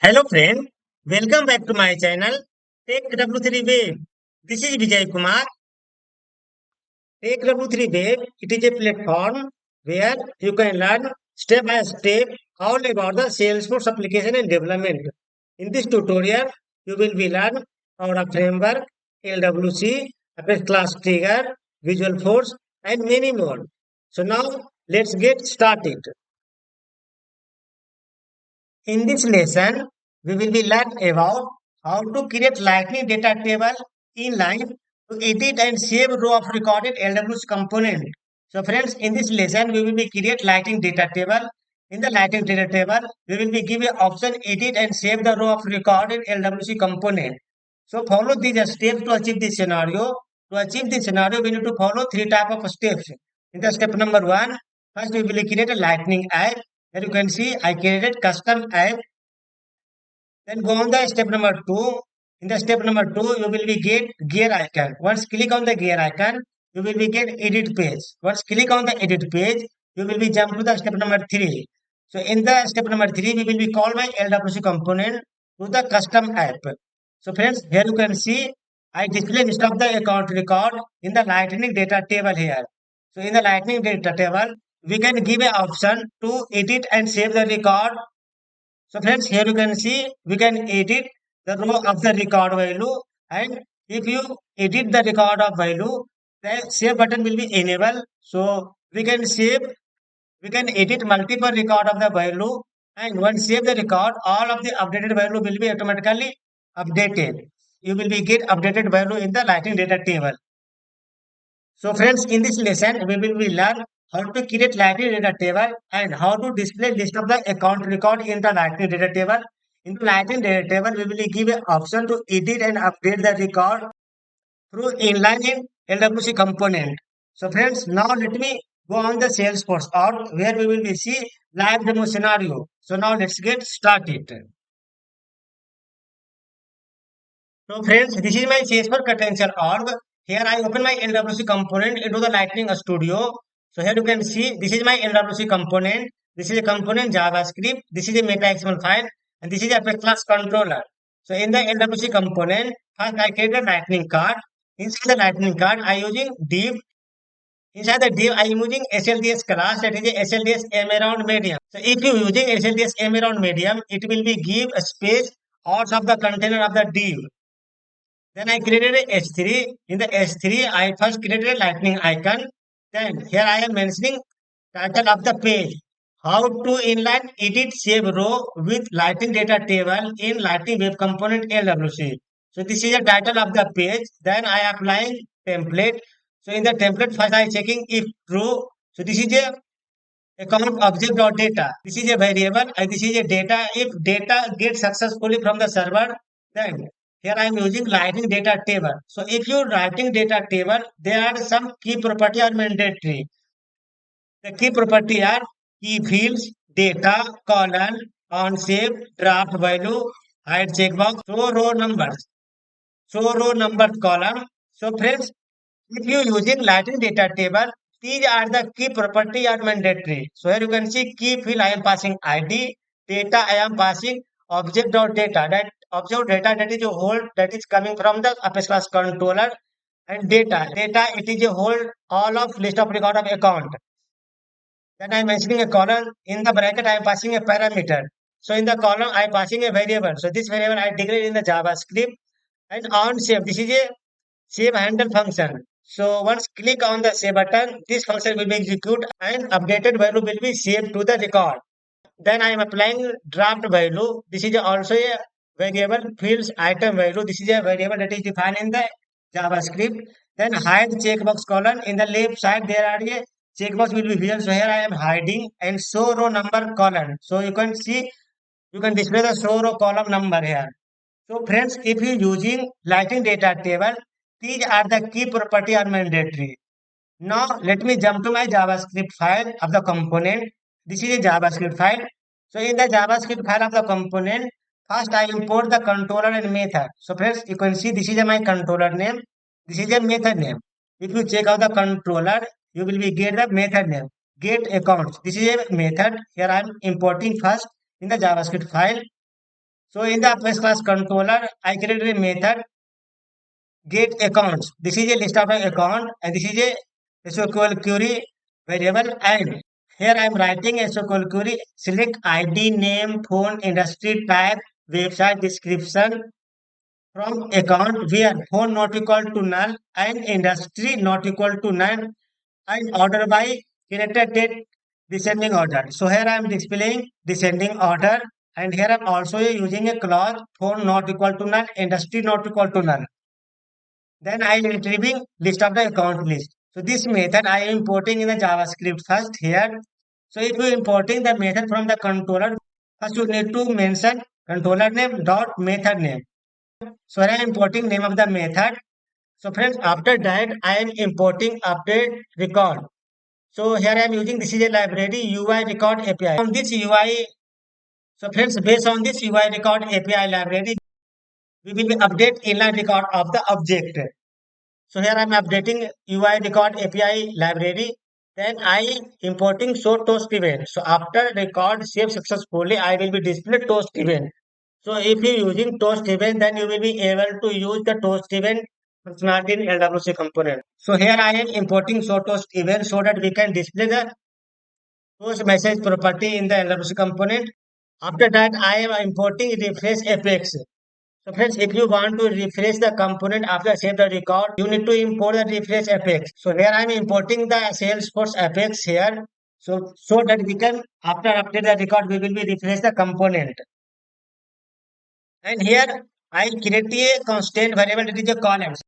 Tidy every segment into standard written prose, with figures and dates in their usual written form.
Hello friend, welcome back to my channel Take W3 Wave. This is Vijay Kumar. Take W3 Wave, it is a platform where you can learn step by step all about the Salesforce application and development. In this tutorial, you will be learn our framework, LWC, Apex Class Trigger, Visual Force, and many more. So now let's get started. In this lesson, we will be learn about how to create Lightning data table inline to edit and save row of recorded LWC component. So friends, in this lesson, we will be create Lightning data table. In the Lightning data table, we will be given option edit and save the row of recorded LWC component. So follow these steps to achieve this scenario. To achieve this scenario, we need to follow three type of steps. In the step number one, first we will create a Lightning app. Here you can see I created custom app. Then go on the step number two. In the step number two, you will be get gear icon. Once click on the gear icon, you will be get edit page. Once click on the edit page, you will be jump to the step number three. So in the step number three, we will be call my LWC component to the custom app. So friends, here you can see I display list of the account record in the Lightning data table here. So in the Lightning data table, we can give an option to edit and save the record. So friends, here you can see we can edit the row of the record value, and if you edit the record of value, the save button will be enabled. So we can edit multiple record of the value, and once save the record, all of the updated value will be automatically updated. You will be get updated value in the Lightning data table. So friends, in this lesson, we will be learn how to create Lightning data table and how to display list of the account record in the Lightning data table. In the Lightning data table, we will give an option to edit and update the record through inline in LWC component. So friends, now let me go on the Salesforce org where we will be see live demo scenario. So now let's get started. So friends, this is my Salesforce potential org. Here I open my LWC component into the Lightning Studio. So here you can see this is my LWC component. This is a component JavaScript. This is a meta XML file, and this is a Apex class controller. So in the LWC component, first I create a Lightning card. Inside the Lightning card, I using div. Inside the div, I am using SLDS class, that is a SLDS M around medium. So if you using SLDS M around medium, it will be give a space out of the container of the div. Then I created a S3. In the S3, I first created a lightning icon. Then here I am mentioning title of the page. How to inline edit save row with lightning data table in lightning web component LWC. So this is the title of the page. Then I applying template. So in the template first I checking if true. So this is a account object dot data. This is a variable and this is a data. If data gets successfully from the server, then here I am using Lightning data table. So if you writing data table, there are some key property are mandatory. The key property are key fields, data, column, on save, draft value, hide checkbox, show row numbers, show row number column. So friends, if you using Lightning data table, these are the key property are mandatory. So here you can see key field I am passing ID, data I am passing object dot data. That object data that is a whole that is coming from the Apex class controller, and data it is a whole all of list of record of account. Then I am mentioning a column in the bracket I am passing a parameter. So in the column I am passing a variable. So this variable I declare in the JavaScript, and on save. This is a save handle function. So once click on the save button, this function will be executed and updated value will be saved to the record. Then I am applying draft value. This is also a variable fields item value. This is a variable that is defined in the JavaScript. Then hide checkbox column. In the left side there are a checkbox will be here. So here I am hiding and show row number column. So you can see you can display the show row column number here. So friends, if you using Lightning data table, these are the key property are mandatory. Now let me jump to my JavaScript file of the component. This is a JavaScript file. So in the JavaScript file of the component, first I import the controller and method. So friends, you can see this is my controller name. This is a method name. If you check out the controller, you will be get the method name. Get accounts. This is a method. Here I am importing first in the JavaScript file. So in the first class controller, I created a method get accounts. This is a list of an account, and this is a SQL query variable. And here I am writing a SQL query. Select ID, name, phone, industry, type, website description from account where phone not equal to null and industry not equal to null and order by character date descending order. So here I am displaying descending order, and here I am also using a clause phone not equal to null, industry not equal to null. Then I am retrieving list of the account list. So this method I am importing in the JavaScript first here. So if you importing the method from the controller, first you need to mention controller name dot method name. So I am importing name of the method. So friends, after that I am importing update record. So here I am using this is a library UI record API. From this UI, so friends, based on this UI record API library, we will be update inline record of the object. So here I'm updating UI record API library. Then I importing show toast event. So after record save successfully, I will be display toast event. So if you using toast event, then you will be able to use the toast event functionality in LWC component. So here I am importing show toast event so that we can display the toast message property in the LWC component. After that, I am importing refresh apex. So friends, if you want to refresh the component after save the record, you need to import the refresh apex. So here I am importing the Salesforce apex here. So that we can after update the record, we will be refresh the component. And here I create a constant variable that is a columns.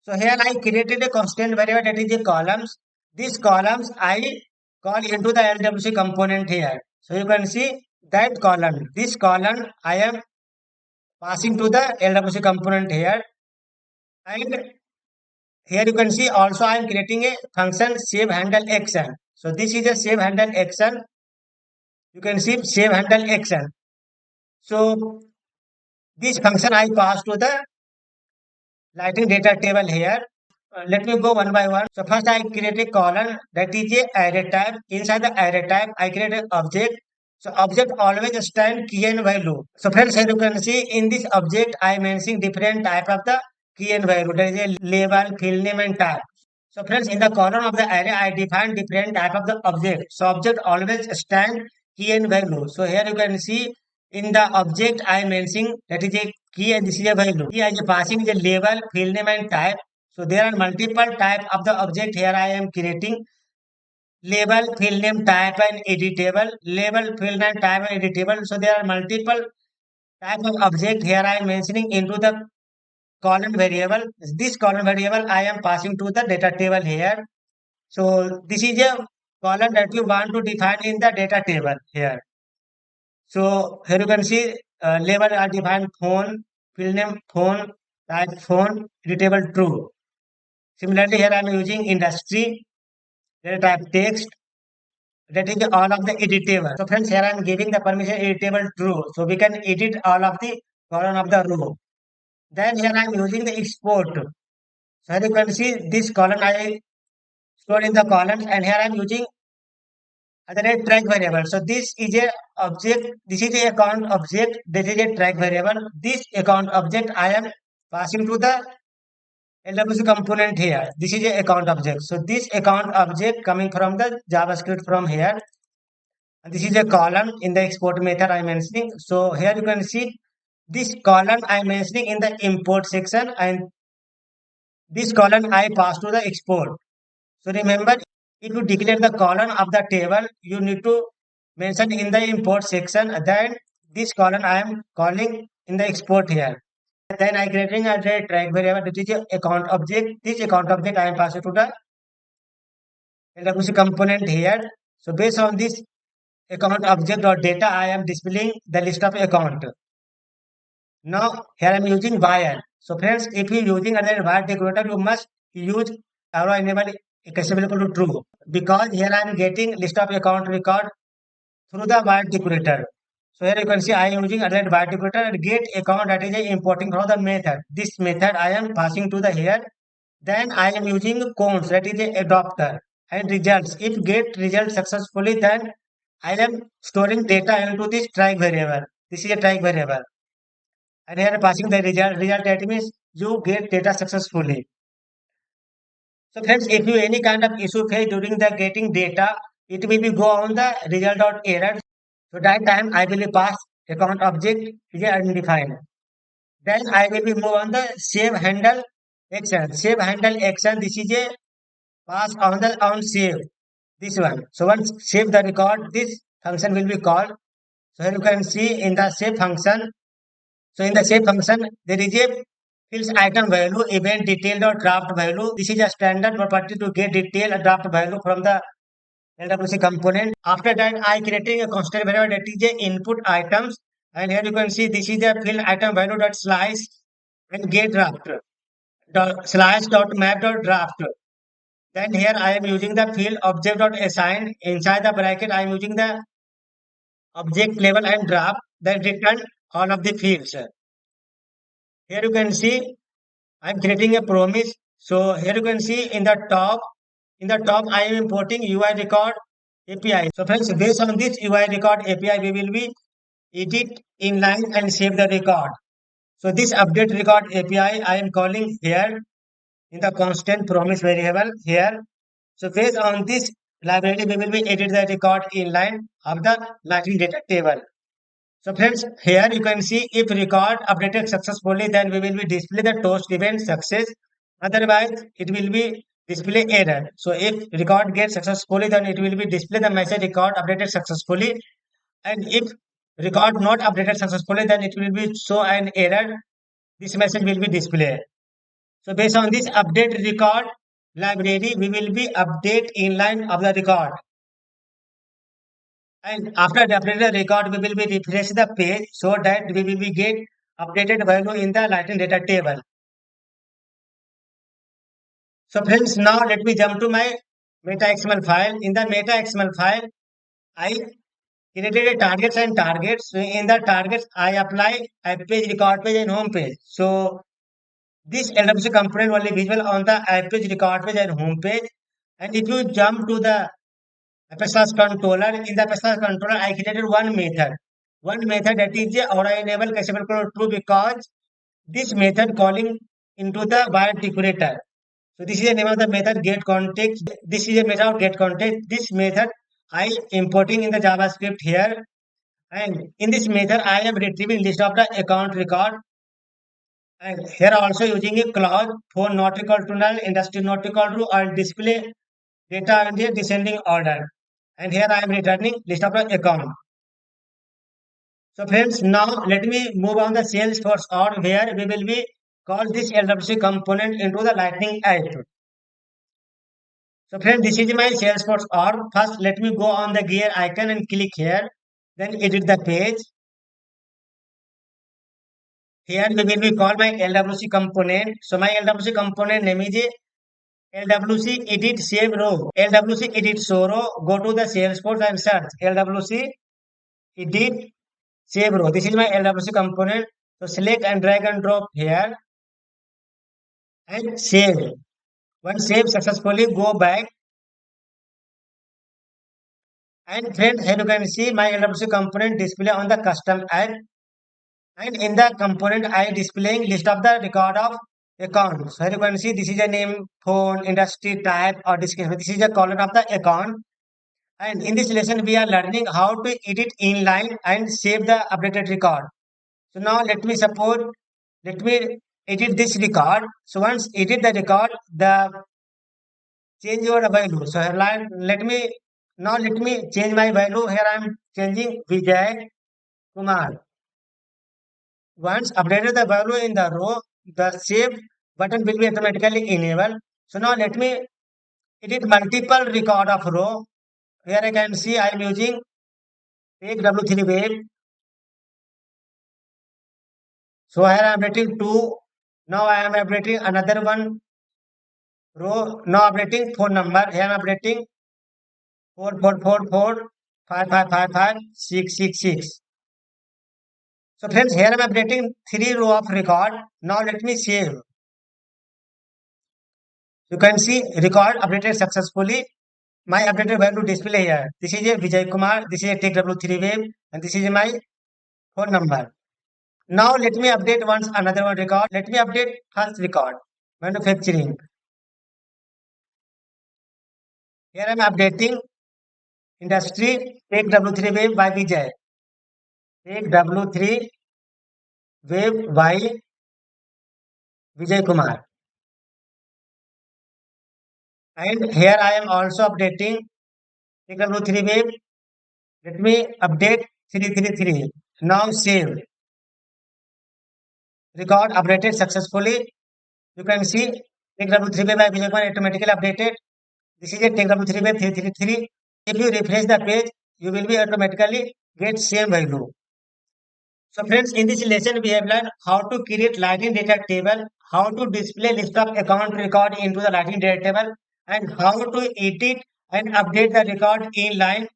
So here I created a constant variable that is a columns. These columns I call into the LWC component here. So you can see that column. This column I am passing to the LWC component here. And here you can see also I am creating a function save handle action. So this is a save handle action. You can see save handle action. So this function I pass to the lighting data table here. Let me go one by one. So first I create a column that is a array type. Inside the array type, I create an object. So object always stand key and value. So friends, here you can see in this object, I am mentioning different type of the key and value. There is a label, field name, and type. So friends, in the column of the array, I define different type of the object. So object always stand key and value. So here you can see in the object I am mentioning that is a key and this is a value. Key is passing the label, field name, and type. So there are multiple type of the object here I am creating. Label, field name, type, and editable. Label, field name, type, and editable. So there are multiple type of object here I am mentioning into the column variable. This column variable I am passing to the data table here. So this is a column that you want to define in the data table here. So here you can see label are defined phone, field name phone, type phone, editable true. Similarly, here I am using industry, data type text, that is all of the editable. So friends, here I am giving the permission editable true. So we can edit all of the column of the row. Then here I am using the export. So here you can see this column I stored in the columns, and here I am using the track variable. So this is a object, this is a account object, this is a track variable. This account object I am passing to the LWC component here. This is a account object. So this account object coming from the JavaScript from here. And this is a column in the export method I'm mentioning. So here you can see this column I'm mentioning in the import section, and this column I pass to the export. So remember, if you declare the column of the table, you need to mention in the import section. Then this column I am calling in the export here. Then I creating a track variable that is a account object. This account object I am passing to the LWC component here. So based on this account object or data, I am displaying the list of account. Now here I am using while. So friends, if you using other while decorator, you must use arrow enable accessible equal to true, because here I am getting list of account record through the while decorator. So here you can see I am using other while decorator and get account that is importing from the method. This method I am passing to the here. Then I am using counts that is a adapter and results. If get result successfully, then I am storing data into this track variable. This is a track variable. and here passing the result that means you get data successfully. So friends, if you any kind of issue face during the getting data, it will be go on the result dot error. So that time I will be pass account object is identified. Then I will be move on the save handle action. Save handle action. This is a pass on the on save. This one. So once save the record, this function will be called. So here you can see in the save function. So in the save function, there is a fields item value, event detailed or draft value. This is a standard property to get detailed draft value from the LWC component. After that, I creating a constant variable that is a input items. And here you can see this is a field item value dot slice and get draft dot slice dot map dot draft. Then here I am using the field object dot assign. Inside the bracket, I am using the object level and draft. Then return all of the fields. Here you can see I'm creating a promise. So here you can see in the top I am importing UI record API. So friends, based on this UI record API, we will be edit inline and save the record. So this update record API I am calling here in the constant promise variable here. So based on this library, we will be edit the record inline of the Lightning data table. So friends, here you can see if record updated successfully, then we will be display the toast event success. Otherwise, it will be display error. So if record gets successfully, then it will be display the message record updated successfully. And if record not updated successfully, then it will be show an error. This message will be displayed. So based on this update record library, we will be update inline of the record. And after the updated record, we will be refresh the page so that we will be get updated value in the Lightning data table. So friends, now let me jump to my meta XML file. In the meta XML file, I created a targets and targets. So in the targets, I apply app page, record page, and home page. So this LWC component only visible on the app page, record page, and home page. And if you jump to the Apache controller, in the Apache controller, I created one method. One method that is a or I enable cacheable true because this method calling into the wire decorator. So this is the name of the method get context. This is a method of get context. This method I importing in the JavaScript here. And in this method, I am retrieving list of the account record. And here also using a clause phone not equal to null, industry not equal to or display data in the descending order. And here I am returning list of the account. So friends, now let me move on the Salesforce or where we will be call this LWC component into the Lightning app. So friends, this is my Salesforce or first let me go on the gear icon and click here. Then edit the page. Here we will be call my LWC component. So my LWC component name is LWC edit save row. LWC edit show row. Go to the Salesforce and search LWC edit save row. This is my LWC component. So select and drag and drop here and save. Once save successfully, go back. And friends, here you can see my LWC component display on the custom app. And in the component, I displaying list of the record of account. So here you can see this is a name, phone, industry, type, or description. This is a column of the account. And in this lesson, we are learning how to edit inline and save the updated record. So now let me edit this record. So once edit the record, the change your value. So here let me change my value. Here I am changing Vijay Kumar. Once updated the value in the row, the save button will be automatically enabled. So now let me edit multiple record of row. Here I can see I am using take W3 wave. So here I am updating two. Now I am updating another one row. Now updating phone number. Here I am updating 4444555566. So friends, here I am updating three row of record. Now let me save. You can see record updated successfully. My updated value display here. This is a Vijay Kumar. This is a take W3 wave, and this is my phone number. Now let me update once another one record. Let me update first record. Manufacturing. Here I am updating industry. Take W3 wave by Vijay. Take W3 wave by Vijay Kumar. And here I am also updating Take W3 wave. Let me update 333. Now save. Record updated successfully. You can see Take W3 wave by Vijay Kumar automatically updated. This is a Take W3 wave 333. If you refresh the page, you will be automatically get same value. So friends, in this lesson we have learned how to create Lightning data table, how to display list of account record into the Lightning data table, and how to edit and update the record in line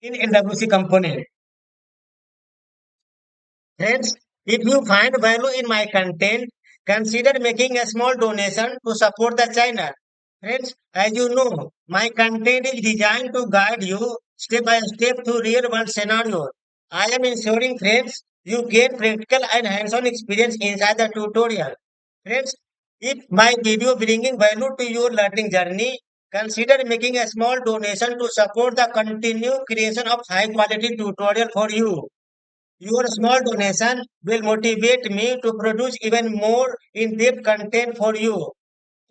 in LWC component. Friends, if you find value in my content, consider making a small donation to support the channel. Friends, as you know, my content is designed to guide you step by step through real world scenarios. I am ensuring, friends, you get practical and hands-on experience inside the tutorial. Friends, if my video bringing value to your learning journey, consider making a small donation to support the continued creation of high-quality tutorial for you. Your small donation will motivate me to produce even more in-depth content for you.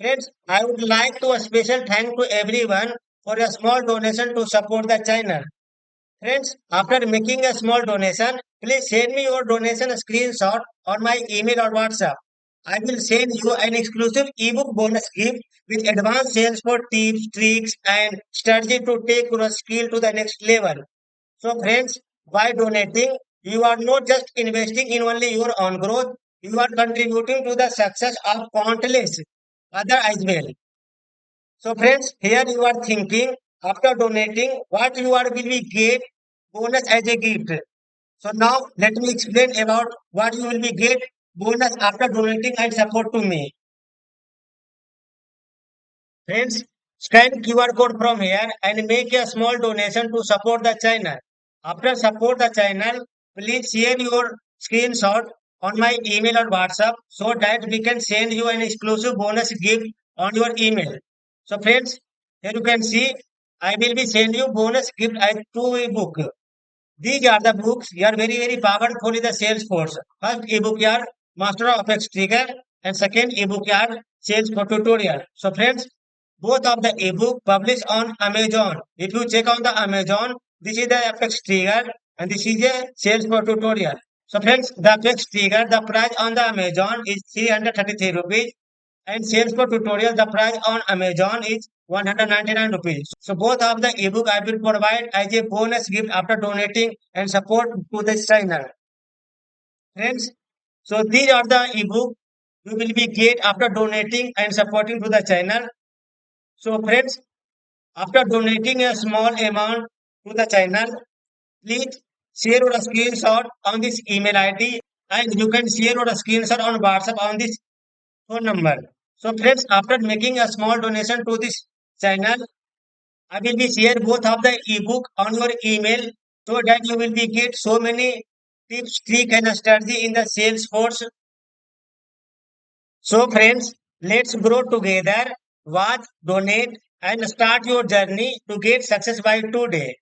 Friends, I would like to a special thank to everyone for a small donation to support the channel. Friends, after making a small donation, please send me your donation screenshot on my email or WhatsApp. I will send you an exclusive ebook bonus gift with advanced sales for tips, tricks, and strategy to take your skill to the next level. So, friends, by donating, you are not just investing in only your own growth, you are contributing to the success of countless other as well. So, friends, here you are thinking after donating what you are will be get bonus as a gift. So now let me explain about what you will be get bonus after donating and support to me. Friends, scan QR code from here and make a small donation to support the channel. After support the channel, please share your screenshot on my email or WhatsApp so that we can send you an exclusive bonus gift on your email. So friends, here you can see I will be sending you bonus gift as two ebook. These are the books you are very powerful in the Salesforce. First ebook are Master of X Trigger and second ebook are Sales for Tutorial. So friends, both of the ebook published on Amazon. If you check on the Amazon, this is the FX Trigger and this is a Sales for Tutorial. So friends, the FX Trigger, the price on the Amazon is 333 rupees and sales for tutorial, the price on Amazon is 199 rupees. So both of the ebook I will provide as a bonus gift after donating and support to this channel. Friends, so these are the ebook you will be get after donating and supporting to the channel. So friends, after donating a small amount to the channel, please share your screenshot on this email ID and you can share your screenshot on WhatsApp on this phone number. So friends, after making a small donation to this channel, I will be share both of the ebook on your email so that you will be get so many tips, trick and strategy in the Salesforce. So friends, let's grow together, watch, donate and start your journey to get success by today.